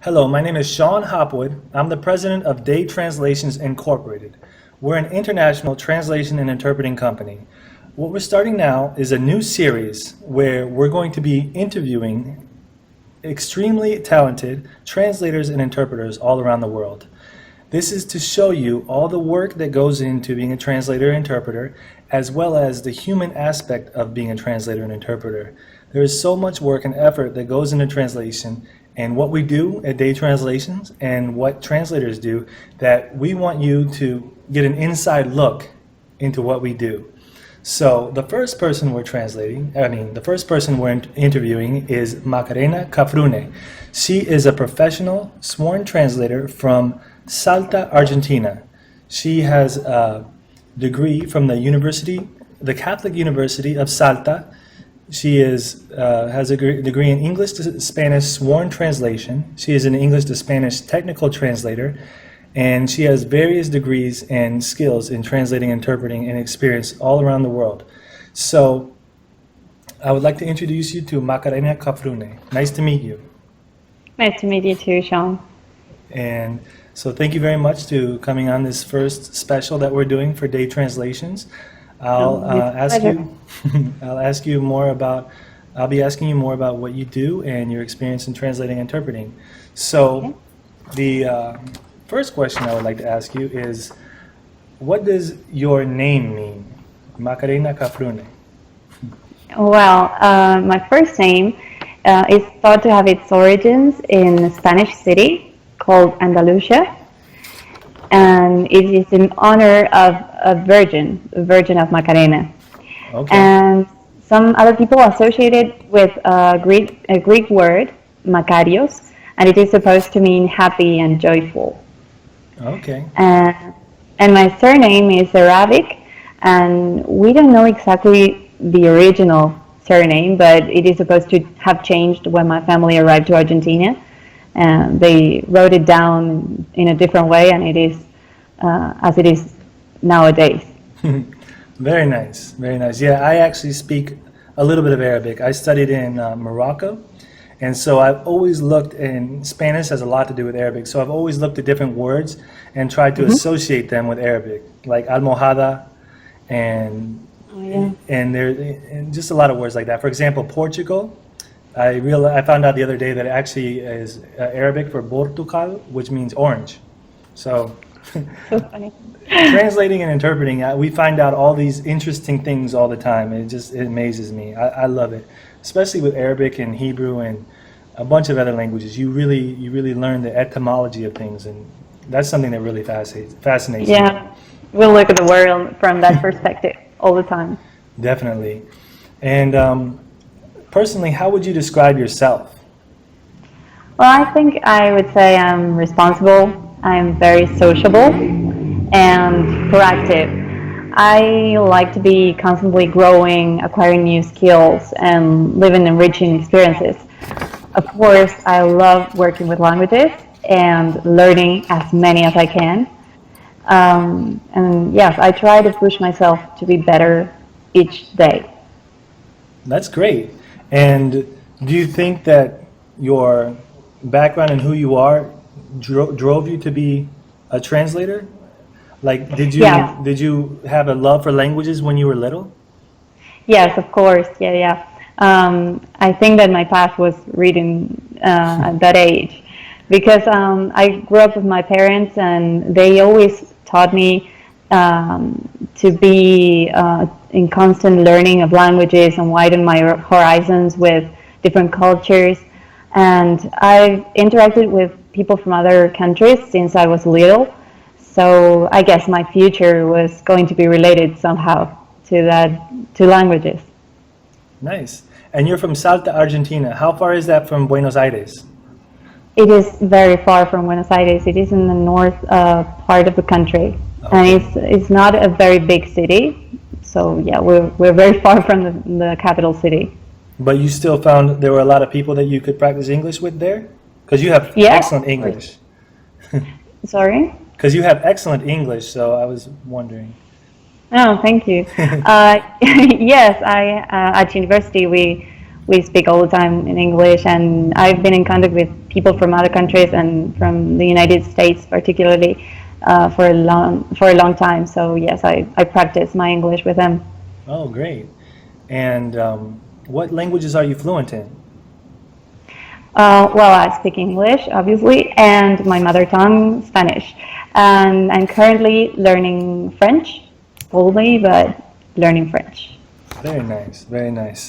Hello, my name is Sean Hopwood. I'm the president of Day Translations Incorporated. We're an international translation and interpreting company. What we're starting now is a new series where we're going to be interviewing extremely talented translators and interpreters all around the world. This is to show you all the work that goes into being a translator and interpreter, as well as the human aspect of being a translator and interpreter. There is so much work and effort that goes into translation and what we do at Day Translations and what translators do, that we want you to get an inside look into what we do. So the first person we're interviewing is Macarena Cafrune. She is a professional sworn translator from Salta, Argentina. She has a degree from the Catholic University of Salta. She has a degree in English to Spanish sworn translation. She is an English to Spanish technical translator, and she has various degrees and skills in translating, interpreting, and experience all around the world. So I would like to introduce you to Macarena Cafrune. Nice to meet you. Nice to meet you too, Sean. And so thank you very much to coming on this first special that we're doing for Day Translations. I'll be asking you more about what you do and your experience in translating and interpreting. So the first question I would like to ask you is, what does your name mean, Macarena Cafrune? Well, my first name is thought to have its origins in a Spanish city called Andalusia, and it is in honor of a Virgin of Macarena. Okay. And some other people associate it with a Greek word, Makarios, and it is supposed to mean happy and joyful. Okay. And my surname is Arabic, and we don't know exactly the original surname, but it is supposed to have changed when my family arrived to Argentina. And they wrote it down in a different way, and it is as it is nowadays. Very nice, very nice. Yeah, I actually speak a little bit of Arabic. I studied in Morocco, and so I've always looked, and Spanish has a lot to do with Arabic, so I've always looked at different words and tried to associate them with Arabic, like almohada, and and just a lot of words like that. For example, Portugal. I found out the other day that it actually is Arabic for Portugal, which means orange. So, So funny. translating and interpreting, we find out all these interesting things all the time. It amazes me. I love it, especially with Arabic and Hebrew and a bunch of other languages. You really learn the etymology of things, and that's something that really fascinates me. Yeah, we'll look at the world from that perspective all the time. Definitely. And personally, how would you describe yourself? Well, I think I would say I'm responsible, I'm very sociable, and proactive. I like to be constantly growing, acquiring new skills, and living enriching experiences. Of course, I love working with languages and learning as many as I can. And yes, I try to push myself to be better each day. That's great. And do you think that your background and who you are drove you to be a translator? Like, did you have a love for languages when you were little? Yes, of course. Yeah. I think that my path was reading at that age, because I grew up with my parents, and they always taught me to be in constant learning of languages and widen my horizons with different cultures. And I've interacted with people from other countries since I was little. So I guess my future was going to be related somehow to languages. Nice. And you're from Salta, Argentina. How far is that from Buenos Aires? It is very far from Buenos Aires. It is in the north part of the country. Okay. And it's not a very big city. So yeah, we're very far from the capital city. But you still found there were a lot of people that you could practice English with there? Because you have excellent English. Sorry? Because you have excellent English, so I was wondering. Oh, thank you. Yes, at university we speak all the time in English, and I've been in contact with people from other countries and from the United States particularly for a long time. So yes, I practice my English with them. Oh, great. And what languages are you fluent in? Well, I speak English, obviously, and my mother tongue, Spanish. And I'm currently learning French, slowly, but learning French. Very nice, very nice.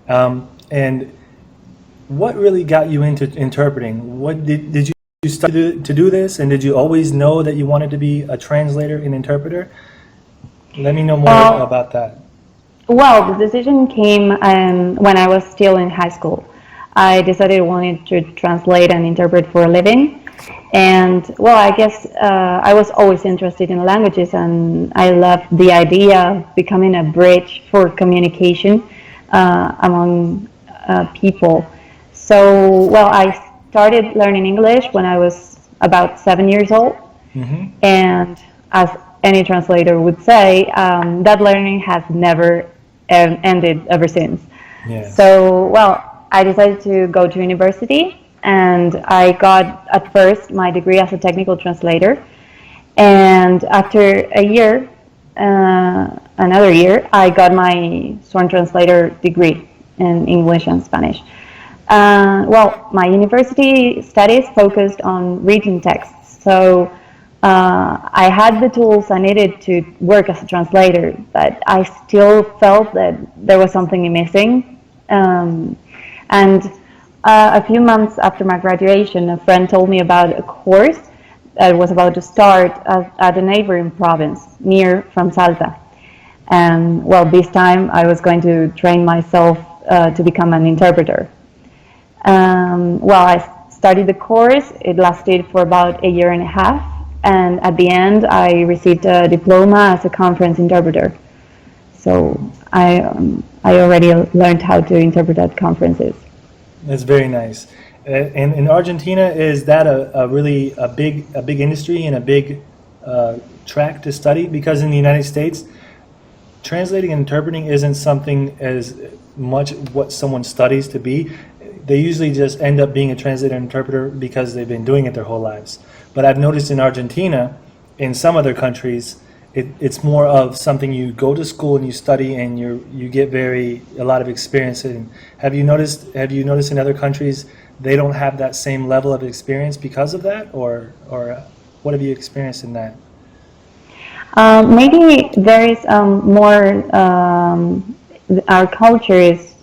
And what really got you into interpreting? What did you study to do this, and did you always know that you wanted to be a translator and interpreter? Let me know more Well, about that. well, the decision came when I was still in high school. I decided I wanted to translate and interpret for a living. And well, I guess I was always interested in languages, and I loved the idea of becoming a bridge for communication among people. So, well, I started learning English when I was about 7 years old. Hmm. And as any translator would say, that learning has never ended ever since. Yes. So, well, I decided to go to university, and I got at first my degree as a technical translator. And after a year, another year, I got my sworn translator degree in English and Spanish. Well, my university studies focused on reading texts, so I had the tools I needed to work as a translator, but I still felt that there was something missing. And a few months after my graduation, a friend told me about a course that was about to start at a neighboring province near from Salta. And well, this time I was going to train myself to become an interpreter. Well, I studied the course. It lasted for about a year and a half, and at the end, I received a diploma as a conference interpreter. So I already learned how to interpret at conferences. That's very nice. And in Argentina, is that a really a big industry and a big track to study? Because in the United States, translating and interpreting isn't something as much what someone studies to be. They usually just end up being a translator and interpreter because they've been doing it their whole lives. But I've noticed in Argentina, in some other countries, it's more of something you go to school and you study and you get a lot of experience in. Have you noticed in other countries they don't have that same level of experience because of that, or what have you experienced in that? Maybe there is more. Our culture is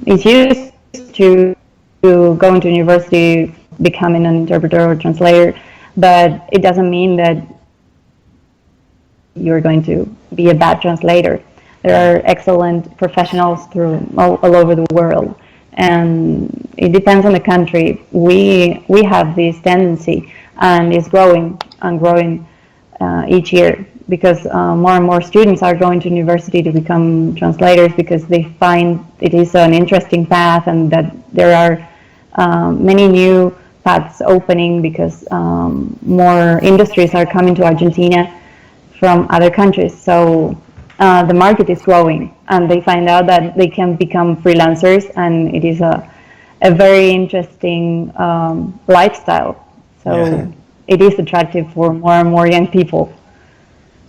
used to going to university, becoming an interpreter or translator, but it doesn't mean that you're going to be a bad translator. There are excellent professionals through all over the world, and it depends on the country. We have this tendency, and it's growing and growing each year, because more and more students are going to university to become translators because they find it is an interesting path, and that there are many new paths opening because more industries are coming to Argentina from other countries. So the market is growing, and they find out that they can become freelancers, and it is a very interesting lifestyle. So Yeah. it is attractive for more and more young people.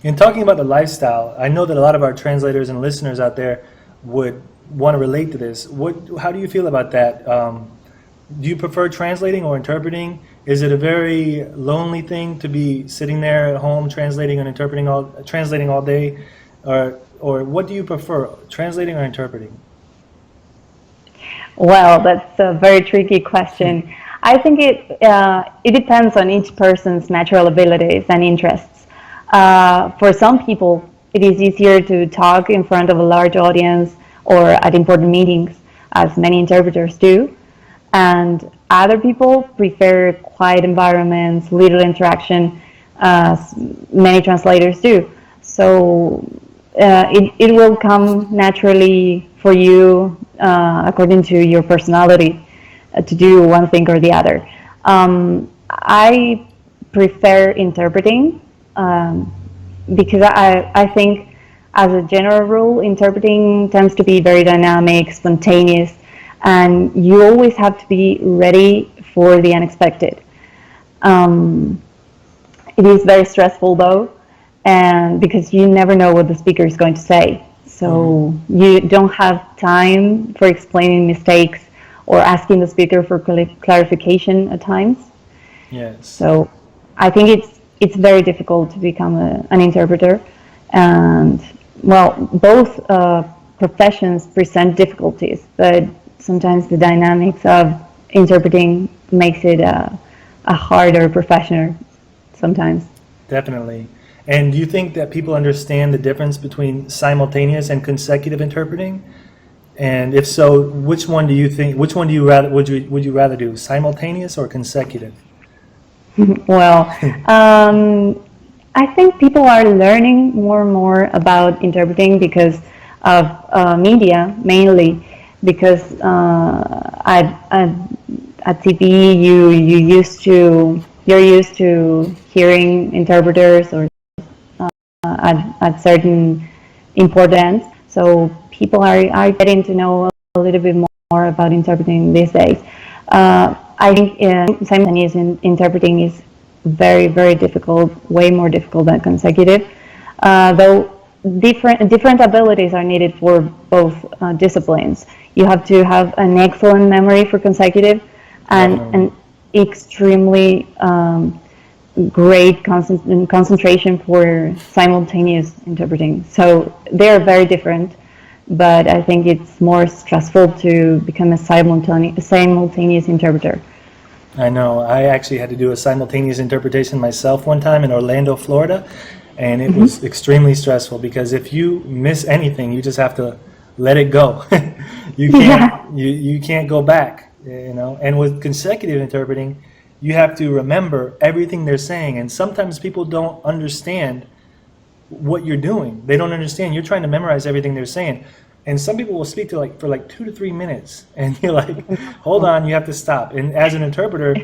In talking about the lifestyle, I know that a lot of our translators and listeners out there would want to relate to this. How do you feel about that? Do you prefer translating or interpreting? Is it a very lonely thing to be sitting there at home translating and translating all day, or what do you prefer, translating or interpreting? Well, that's a very tricky question. I think it depends on each person's natural abilities and interests. For some people, it is easier to talk in front of a large audience or at important meetings, as many interpreters do. And other people prefer quiet environments, little interaction, as many translators do. So it will come naturally for you, according to your personality, to do one thing or the other. I prefer interpreting, because I think, as a general rule, interpreting tends to be very dynamic, spontaneous, and you always have to be ready for the unexpected. It is very stressful though, and because you never know what the speaker is going to say. So you don't have time for explaining mistakes or asking the speaker for clarification at times. Yes. So I think it's very difficult to become an interpreter, and well, both professions present difficulties, but sometimes the dynamics of interpreting makes it a harder profession sometimes. Definitely. And do you think that people understand the difference between simultaneous and consecutive interpreting? And if so, which one do you rather would you rather do, simultaneous or consecutive? Well, I think people are learning more and more about interpreting because of media, mainly because at TV you're used to hearing interpreters or at certain importance. So people are getting to know a little bit more about interpreting these days. I think simultaneous interpreting is very, very difficult, way more difficult than consecutive, though different abilities are needed for both disciplines. You have to have an excellent memory for consecutive and an extremely great concentration for simultaneous interpreting. So they're very different, but I think it's more stressful to become a simultaneous interpreter. I know. I actually had to do a simultaneous interpretation myself one time in Orlando, Florida, and it was extremely stressful because if you miss anything, you just have to let it go. You can't go back, you know. And with consecutive interpreting, you have to remember everything they're saying, and sometimes people don't understand what you're doing. They don't understand. You're trying to memorize everything they're saying. And some people will speak to for 2 to 3 minutes, and you're like, hold on, you have to stop. And as an interpreter,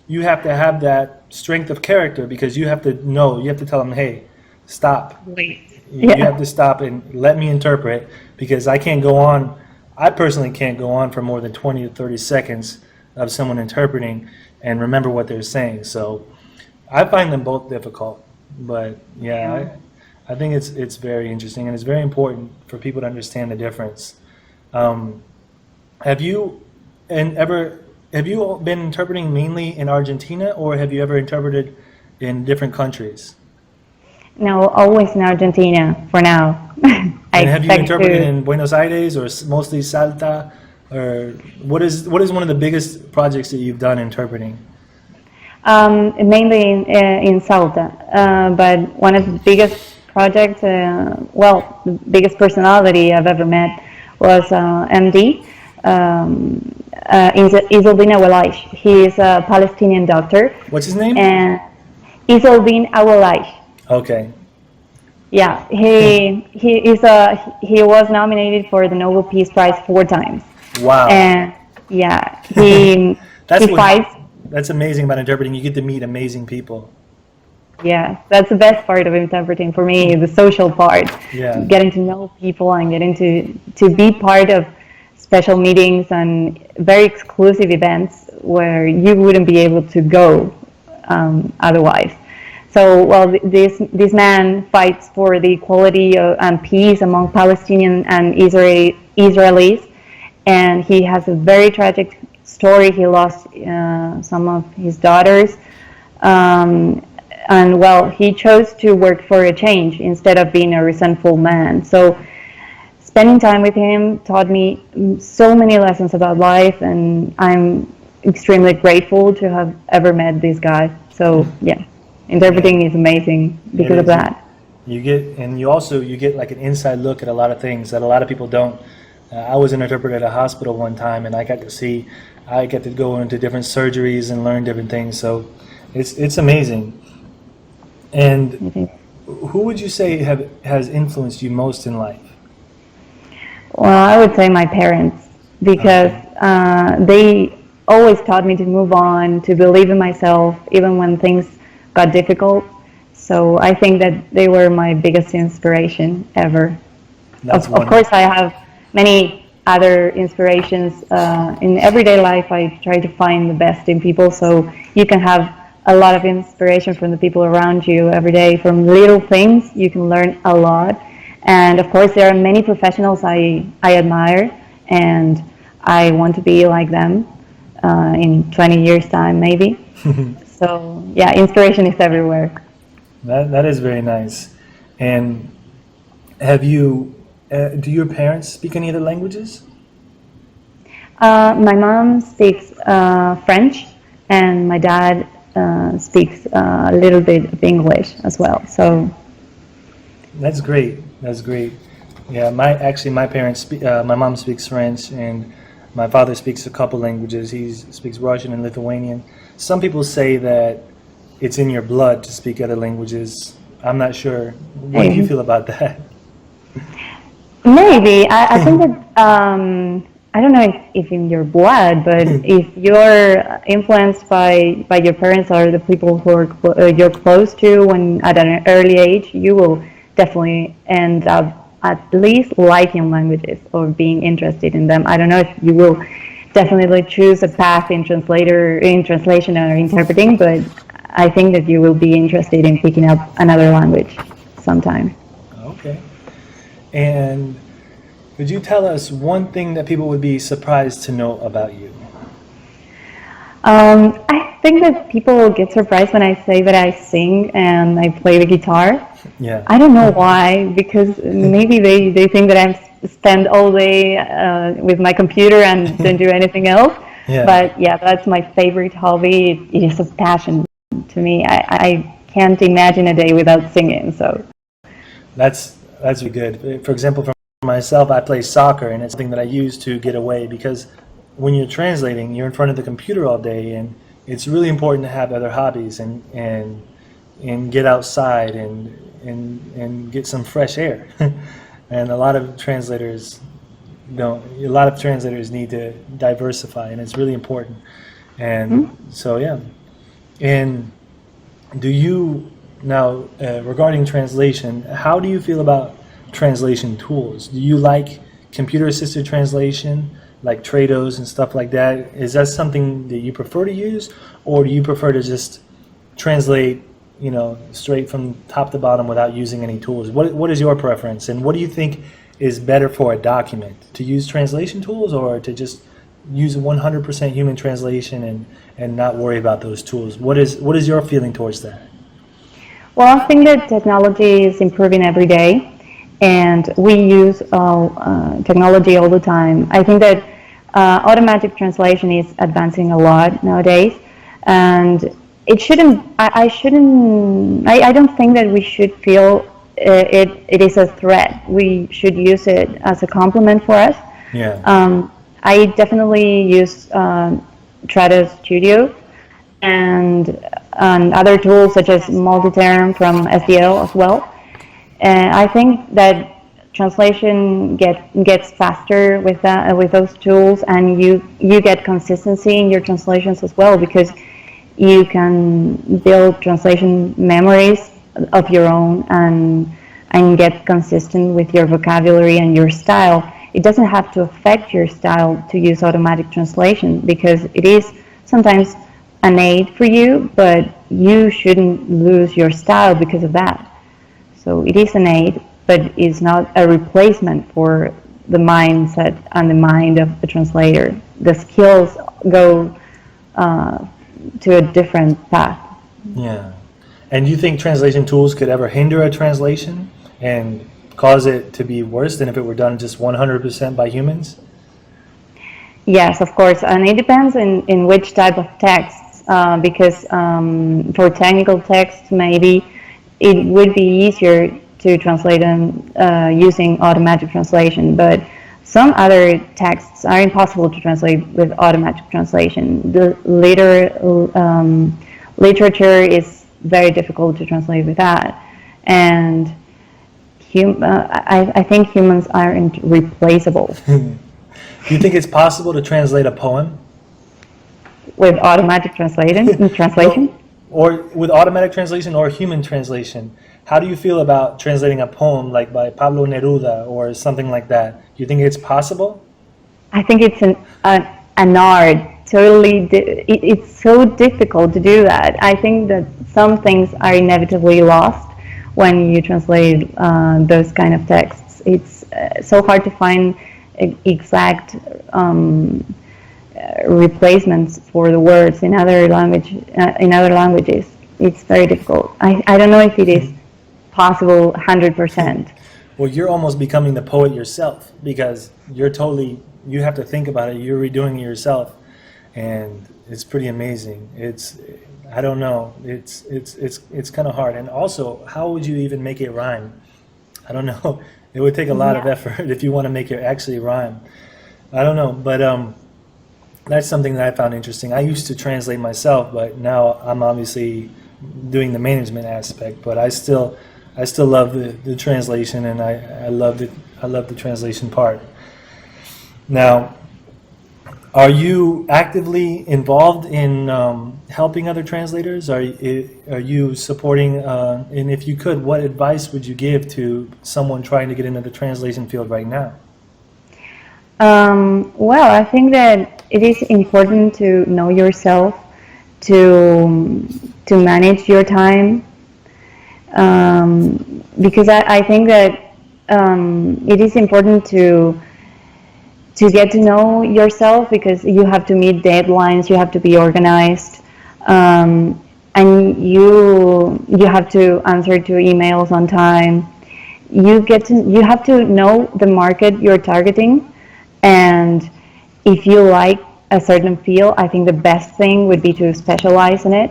you have to have that strength of character because you have to know, you have to tell them, hey, stop. Wait. You have to stop and let me interpret because I can't go on. I personally can't go on for more than 20 to 30 seconds of someone interpreting and remember what they're saying. So I find them both difficult, but I think it's very interesting and it's very important for people to understand the difference. Have you been interpreting mainly in Argentina, or have you ever interpreted in different countries? No, always in Argentina for now. And have you interpreted in Buenos Aires or mostly Salta? Or what is one of the biggest projects that you've done interpreting? Mainly in Salta, but one of the biggest projects, the biggest personality I've ever met was MD, Izzaldin Awalaish. He is a Palestinian doctor. What's his name? Izzaldin Awalaish. Okay. Yeah, he was nominated for the Nobel Peace Prize 4 times. Wow. And yeah, he fights. That's amazing about interpreting. You get to meet amazing people. Yeah, that's the best part of interpreting for me, the social part. Yeah. Getting to know people and getting to be part of special meetings and very exclusive events where you wouldn't be able to go otherwise. So, well, this man fights for the equality and peace among Palestinian and Israelis, and he has a very tragic story. He lost some of his daughters. And well, he chose to work for a change instead of being a resentful man. So spending time with him taught me so many lessons about life, and I'm extremely grateful to have ever met this guy. So yeah, interpreting is amazing because of that. You get like an inside look at a lot of things that a lot of people don't. I was an interpreter at a hospital one time, and I got to go into different surgeries and learn different things. So it's amazing. And who would you say has influenced you most in life? Well, I would say my parents, because they always taught me to move on, to believe in myself, even when things got difficult. So I think that they were my biggest inspiration ever. Of course, I have many other inspirations in everyday life. I try to find the best in people, so you can have a lot of inspiration from the people around you every day. From little things, you can learn a lot. And of course, there are many professionals I admire, and I want to be like them in 20 years' time, maybe. So, yeah, inspiration is everywhere. That is very nice. And have you, do your parents speak any other languages? My mom speaks French, and my dad speaks a little bit of English as well. So That's great. That's great. Yeah, my parents my mom speaks French and my father speaks a couple languages. He speaks Russian and Lithuanian. Some people say that it's in your blood to speak other languages. I'm not sure. What do you feel about that? maybe I think that I don't know if in your blood, but if you're influenced by your parents or the people who are you're close to when at an early age, you will definitely end up at least liking languages or being interested in them. I don't know if you will definitely choose a path in translation or interpreting, but I think that you will be interested in picking up another language sometime. Okay. And could you tell us one thing that people would be surprised to know about you? I think that people will get surprised when I say that I sing and I play the guitar. Yeah. I don't know why, because maybe they think that I'm spend all day with my computer and don't do anything else. Yeah. But yeah, that's my favorite hobby. It is a passion to me. I can't imagine a day without singing. So That's really good. For example, for myself, I play soccer, and it's something that I use to get away because when you're translating, you're in front of the computer all day, and it's really important to have other hobbies and get outside and get some fresh air. And a lot of translators don't. A lot of translators need to diversify, and it's really important. And so yeah. And do you now regarding translation? How do you feel about translation tools? Do you like computer-assisted translation, like Trados and stuff like that? Is that something that you prefer to use, or do you prefer to just translate, straight from top to bottom without using any tools? What is your preference, and what do you think is better for a document? To use translation tools, or to just use 100% human translation and not worry about those tools? What is your feeling towards that? well, I think that technology is improving every day, and we use technology all the time. I think that automatic translation is advancing a lot nowadays, and it shouldn't. I don't think that we should feel it is a threat. We should use it as a complement for us. Yeah. I definitely use Trados Studio and other tools such as Multiterm from SDL as well. And I think that translation gets faster with that with those tools, and you get consistency in your translations as well, because you can build translation memories of your own and get consistent with your vocabulary and your style. It doesn't have to affect your style to use automatic translation, because it is sometimes an aid for you, but you shouldn't lose your style because of that. So it is an aid, but it's not a replacement for the mindset and the mind of the translator. The skills go to a different path. Yeah. And do you think translation tools could ever hinder a translation and cause it to be worse than if it were done just 100% by humans? Yes, of course, and it depends in which type of texts, because for technical texts, maybe it would be easier to translate them using automatic translation, but some other texts are impossible to translate with automatic translation. The literature is very difficult to translate with that, and I think humans aren't replaceable. Do you think it's possible to translate a poem? With automatic translation? Or with automatic translation or human translation? How do you feel about translating a poem like by Pablo Neruda or something like that? Do you think it's possible? I think it's an art. Totally, it's so difficult to do that. I think that some things are inevitably lost when you translate those kind of texts. It's so hard to find exact replacements for the words in other languages. It's very difficult. I don't know if it is possible 100%. Well, you're almost becoming the poet yourself, because you have to think about it. You're redoing it yourself, and it's pretty amazing. I don't know. It's kind of hard. And also, how would you even make it rhyme? I don't know. It would take a lot of effort if you want to make it actually rhyme. I don't know, but that's something that I found interesting. I used to translate myself, but now I'm obviously doing the management aspect. But I still love the translation, and I love the translation part. Now, are you actively involved in helping other translators? Are you supporting? And if you could, what advice would you give to someone trying to get into the translation field right now? Well, I think that it is important to know yourself, to manage your time, because I think that it is important to get to know yourself, because you have to meet deadlines, you have to be organized, and you have to answer to emails on time. You have to know the market you're targeting, and if you like a certain field, I think the best thing would be to specialize in it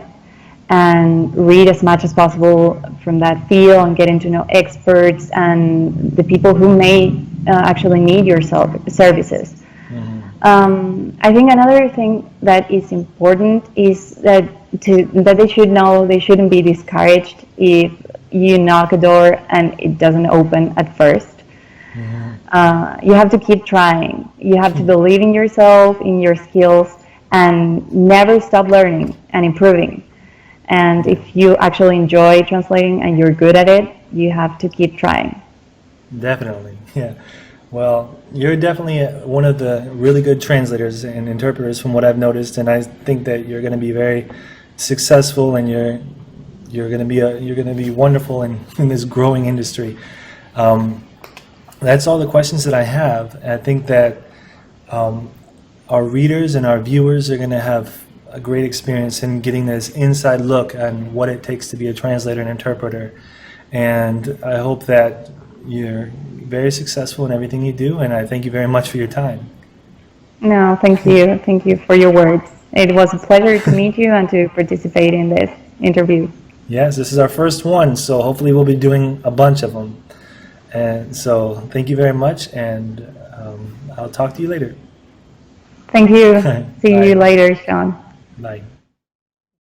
and read as much as possible from that field and getting to know experts and the people who may actually need your services. Mm-hmm. I think another thing that is important is that they should know they shouldn't be discouraged if you knock a door and it doesn't open at first. Mm-hmm. You have to keep trying. You have to believe in yourself, in your skills, and never stop learning and improving. And if you actually enjoy translating and you're good at it, you have to keep trying. Definitely, yeah. Well, you're definitely one of the really good translators and interpreters from what I've noticed, and I think that you're going to be very successful, and you're going to be wonderful in this growing industry. That's all the questions that I have. I think that our readers and our viewers are going to have a great experience in getting this inside look on what it takes to be a translator and interpreter. And I hope that you're very successful in everything you do, and I thank you very much for your time. No, thank you. Thank you for your words. It was a pleasure to meet you and to participate in this interview. Yes, this is our first one, so hopefully we'll be doing a bunch of them. And so thank you very much, and I'll talk to you later. Thank you. See you later, Sean. Bye.